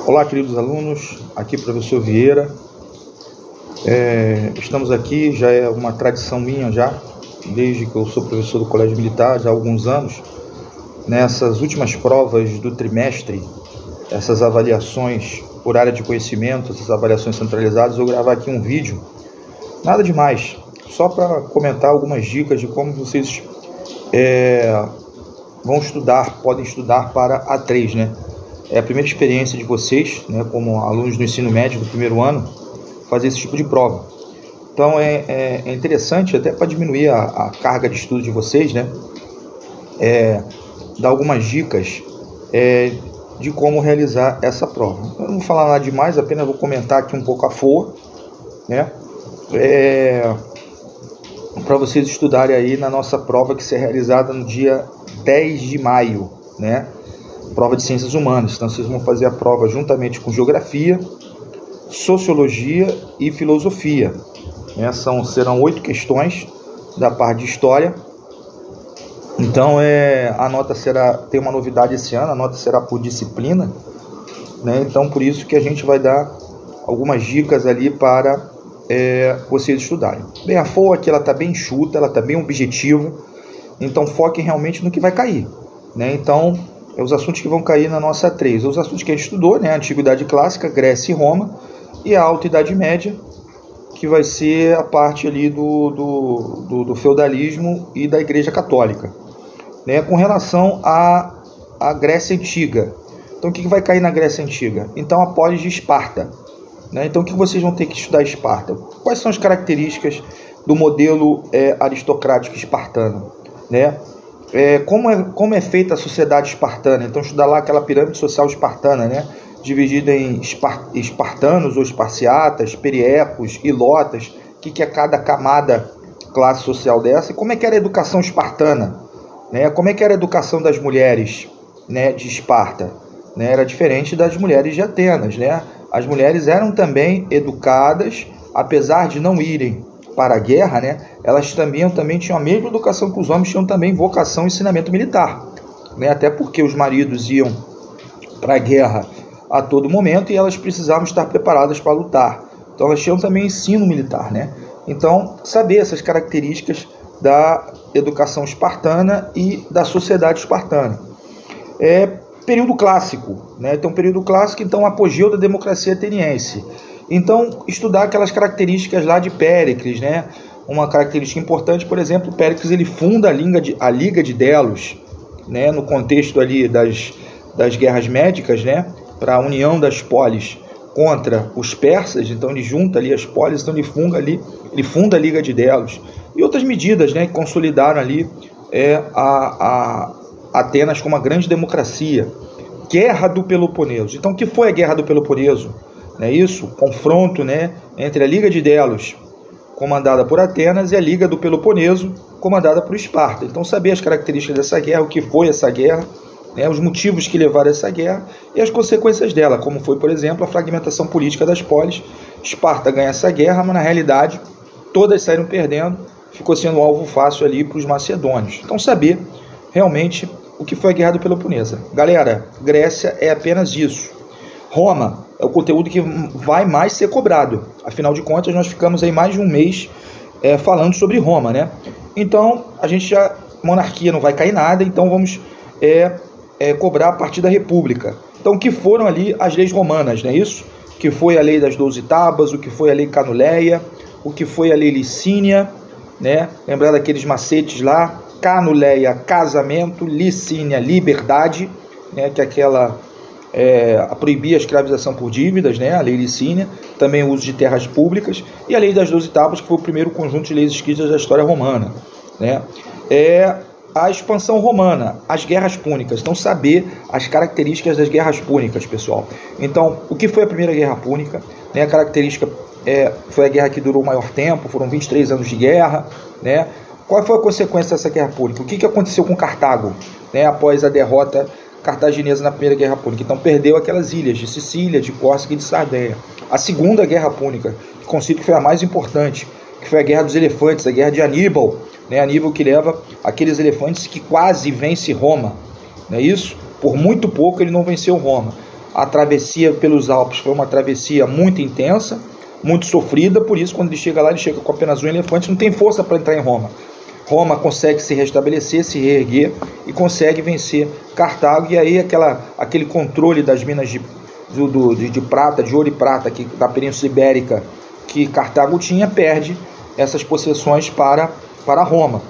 Olá, queridos alunos, aqui professor Vieira. Estamos aqui, já é uma tradição minha já, desde que eu sou professor do Colégio Militar, já há alguns anos, nessas últimas provas do trimestre, essas avaliações por área de conhecimento, essas avaliações centralizadas, eu gravar aqui um vídeo, nada demais, só para comentar algumas dicas de como vocês vão estudar, podem estudar para A3, né? É a primeira experiência de vocês, né, como alunos do ensino médio do primeiro ano, fazer esse tipo de prova. Então é interessante, até para diminuir a carga de estudo de vocês, né, dar algumas dicas de como realizar essa prova. Eu não vou falar nada demais, apenas vou comentar aqui um pouco a FOA, né, para vocês estudarem aí na nossa prova que será realizada no dia 10 de maio, né, prova de Ciências Humanas. Então vocês vão fazer a prova juntamente com Geografia, Sociologia e Filosofia, né? Serão 8 questões da parte de História. Então a nota tem uma novidade esse ano, a nota será por disciplina, né? Então por isso que a gente vai dar algumas dicas ali para vocês estudarem. Bem, a FOA aqui ela está bem enxuta, ela está bem objetiva, então foquem realmente no que vai cair, né? Então os assuntos que vão cair na nossa A3, os assuntos que a gente estudou, né? A Antiguidade Clássica, Grécia e Roma, e a Alta Idade Média, que vai ser a parte ali do feudalismo e da Igreja Católica, né? Com relação à Grécia Antiga, então o que vai cair na Grécia Antiga? Então a polis de Esparta, né? Então o que vocês vão ter que estudar Esparta? Quais são as características do modelo aristocrático espartano, né? Como é feita a sociedade espartana? Então estudar lá aquela pirâmide social espartana, né? Dividida em espartanos ou esparciatas, periecos, ilotas, o que é cada camada classe social dessa, e como é que era a educação espartana, né? Como é que era a educação das mulheres, né, de Esparta, né? Era diferente das mulheres de Atenas, né? As mulheres eram também educadas, apesar de não irem para a guerra, né? Elas também tinham a mesma educação que os homens, tinham também vocação e ensinamento militar, né? Até porque os maridos iam para a guerra a todo momento e elas precisavam estar preparadas para lutar. Então elas tinham também ensino militar, né? Então saber essas características da educação espartana e da sociedade espartana. Período clássico, né? Então período clássico, então apogeu da democracia ateniense. Então, estudar aquelas características lá de Péricles, né? Uma característica importante, por exemplo, Péricles ele funda a Liga de Delos, né? No contexto ali das guerras médicas, né? Para a união das polis contra os persas. Então ele junta ali as polis, então ele funda a Liga de Delos. E outras medidas, né? Que consolidaram ali a Atenas como uma grande democracia. Guerra do Peloponeso. Então o que foi a Guerra do Peloponeso? É isso, confronto, né, entre a Liga de Delos, comandada por Atenas, e a Liga do Peloponeso, comandada por Esparta. Então saber as características dessa guerra, o que foi essa guerra, né, os motivos que levaram a essa guerra e as consequências dela, como foi, por exemplo, a fragmentação política das polis. Esparta ganha essa guerra, mas na realidade todas saíram perdendo, ficou sendo um alvo fácil ali para os macedônios. Então saber realmente o que foi a Guerra do Peloponeso. Galera, Grécia é apenas isso. Roma é o conteúdo que vai mais ser cobrado. Afinal de contas, nós ficamos aí mais de um mês falando sobre Roma, né? Então, monarquia não vai cair nada, então vamos cobrar a partir da República. Então, o que foram ali as leis romanas, não é isso? O que foi a lei das 12 tábuas, o que foi a lei Canuleia, o que foi a lei Licínia, né? Lembrar daqueles macetes lá, Canuleia, casamento, Licínia, liberdade, né? Que é aquela... proibir a escravização por dívidas, né? A lei Licínia, também o uso de terras públicas, e a lei das 12 tábuas, que foi o primeiro conjunto de leis escritas da história romana, né? A expansão romana, as guerras púnicas. Então saber as características das guerras púnicas, pessoal. Então, o que foi a primeira guerra púnica, né? A característica foi a guerra que durou o maior tempo, foram 23 anos de guerra, né? Qual foi a consequência dessa guerra púnica? O que aconteceu com Cartago, né? Após a derrota cartaginesa na Primeira Guerra Púnica? Então perdeu aquelas ilhas de Sicília, de Córcega e de Sardenha. A Segunda Guerra Púnica, que considero que foi a mais importante, que foi a Guerra dos Elefantes, a Guerra de Aníbal, né? Aníbal que leva aqueles elefantes que quase vence Roma, não é isso? Por muito pouco ele não venceu Roma. A travessia pelos Alpes foi uma travessia muito intensa, muito sofrida, por isso quando ele chega lá, ele chega com apenas um elefante, não tem força para entrar em Roma. Roma consegue se restabelecer, se reerguer e consegue vencer Cartago, e aí aquele controle das minas de prata, de ouro e prata da Península Ibérica que Cartago tinha, perde essas possessões para Roma.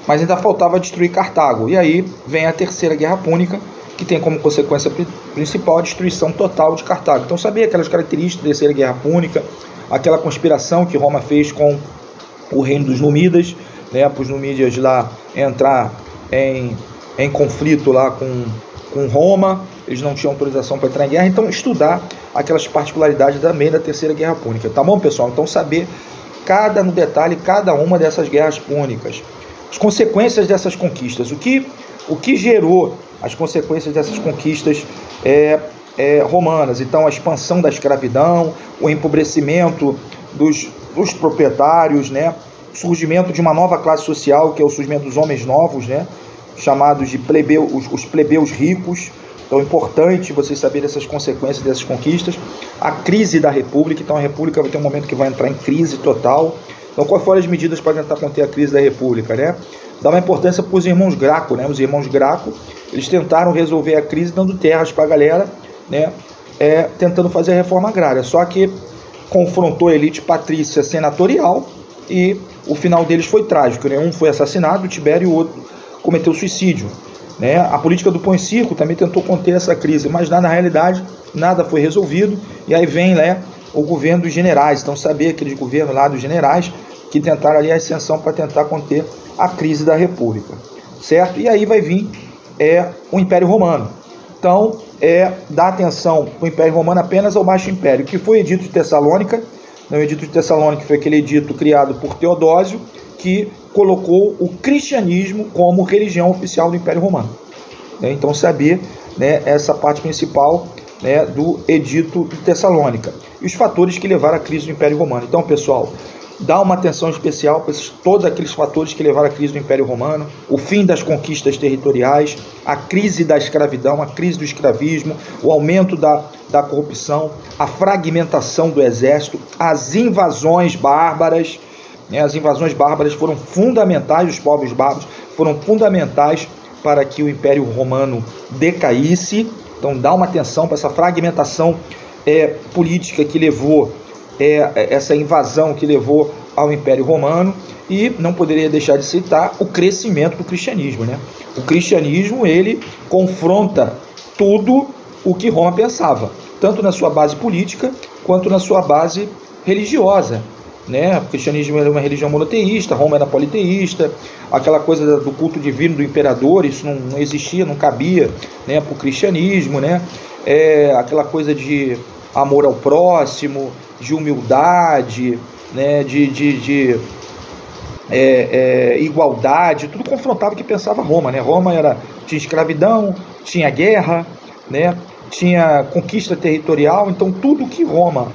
Mas ainda faltava destruir Cartago, e aí vem a Terceira Guerra Púnica, que tem como consequência principal a destruição total de Cartago. Então sabia aquelas características da Terceira Guerra Púnica, aquela conspiração que Roma fez com o reino dos Númidas, né, para os Númidas lá entrar em conflito lá com Roma, eles não tinham autorização para entrar em guerra, então estudar aquelas particularidades também da Terceira Guerra Púnica, tá bom, pessoal? Então saber no detalhe cada uma dessas guerras púnicas, as consequências dessas conquistas, o que gerou as consequências dessas conquistas romanas. Então a expansão da escravidão, o empobrecimento dos proprietários, né? O surgimento de uma nova classe social, que é o surgimento dos homens novos, né? Chamados de os plebeus ricos. Então é importante vocês saberem essas consequências dessas conquistas. A crise da República, então a República vai ter um momento que vai entrar em crise total. Então quais foram as medidas para tentar conter a crise da República, né? Dá uma importância para os irmãos Graco, né? Os irmãos Graco, eles tentaram resolver a crise dando terras para a galera, né? Tentando fazer a reforma agrária, só que confrontou a elite patrícia senatorial e o final deles foi trágico, né? Um foi assassinado, o Tibério, e o outro cometeu suicídio, né? A política do pão e circo também tentou conter essa crise, mas na realidade nada foi resolvido, e aí vem, né, o governo dos generais. Então saber aqueles governos lá dos generais que tentaram ali a ascensão para tentar conter a crise da República, certo? E aí vai vir o Império Romano. Então, dá atenção para o Império Romano apenas ao Baixo Império, que foi o Edito de Tessalônica. O Edito de Tessalônica foi aquele edito criado por Teodósio, que colocou o cristianismo como religião oficial do Império Romano. Então, saber, né, essa parte principal, né, do Edito de Tessalônica e os fatores que levaram à crise do Império Romano. Então, pessoal, dá uma atenção especial para todos aqueles fatores que levaram à crise do Império Romano: o fim das conquistas territoriais, a crise da escravidão, a crise do escravismo, o aumento da corrupção, a fragmentação do exército, as invasões bárbaras. As invasões bárbaras foram fundamentais, os povos bárbaros foram fundamentais para que o Império Romano decaísse. Então dá uma atenção para essa fragmentação política que levou, essa invasão que levou ao Império Romano. E não poderia deixar de citar o crescimento do cristianismo, né? O cristianismo, ele confronta tudo o que Roma pensava, tanto na sua base política quanto na sua base religiosa, né? O cristianismo era uma religião monoteísta, Roma era politeísta, aquela coisa do culto divino do imperador, isso não existia, não cabia, né, para o cristianismo, né? Aquela coisa de amor ao próximo, de humildade, né, de igualdade, tudo confrontava o que pensava Roma, né? Roma tinha escravidão, tinha guerra, né? Tinha conquista territorial, então tudo que Roma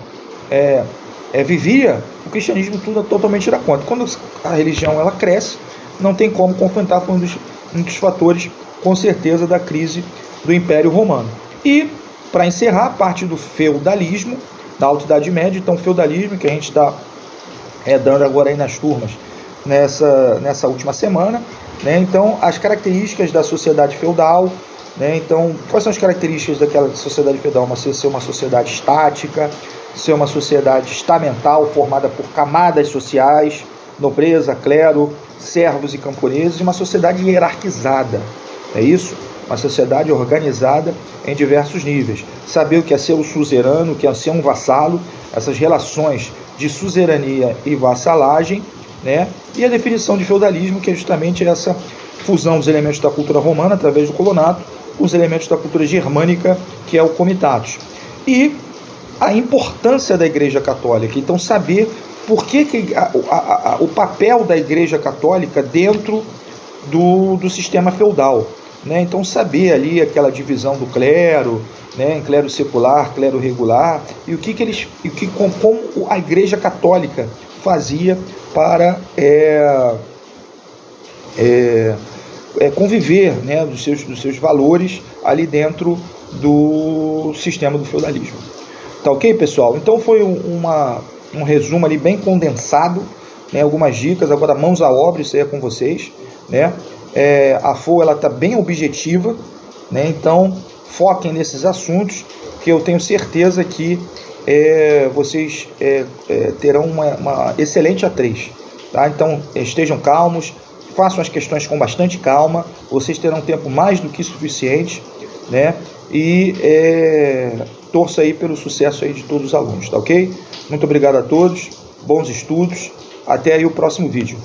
vivia, o cristianismo tudo totalmente era contra. Quando a religião ela cresce, não tem como confrontar, foi um dos fatores, com certeza, da crise do Império Romano. E, para encerrar, a parte do feudalismo, da Alta Idade Média. Então, o feudalismo, que a gente está dando agora aí nas turmas, nessa última semana, né? Então, as características da sociedade feudal, né? Então, quais são as características daquela sociedade feudal? Ser uma sociedade estática, ser uma sociedade estamental, formada por camadas sociais, nobreza, clero, servos e camponeses, e uma sociedade hierarquizada, é isso? Uma sociedade organizada em diversos níveis. Saber o que é ser o suzerano, o que é ser um vassalo, essas relações de suzerania e vassalagem, né? E a definição de feudalismo, que é justamente essa fusão dos elementos da cultura romana, através do colonato, com os elementos da cultura germânica, que é o comitatus. E a importância da Igreja Católica. Então, saber por que o papel da Igreja Católica dentro do sistema feudal, né? Então, saber ali aquela divisão do clero, né, em clero secular, clero regular, e como a Igreja Católica fazia para conviver, né, dos seus valores ali dentro do sistema do feudalismo. Tá ok, pessoal? Então foi um resumo ali bem condensado, né, algumas dicas. Agora mãos à obra, isso aí é com vocês, né? A FOA ela está bem objetiva, né? Então foquem nesses assuntos, que eu tenho certeza que vocês terão uma excelente A3, tá? Então estejam calmos, façam as questões com bastante calma, vocês terão tempo mais do que suficiente, né? E torça aí pelo sucesso aí de todos os alunos, tá ok? Muito obrigado a todos, bons estudos, até aí o próximo vídeo.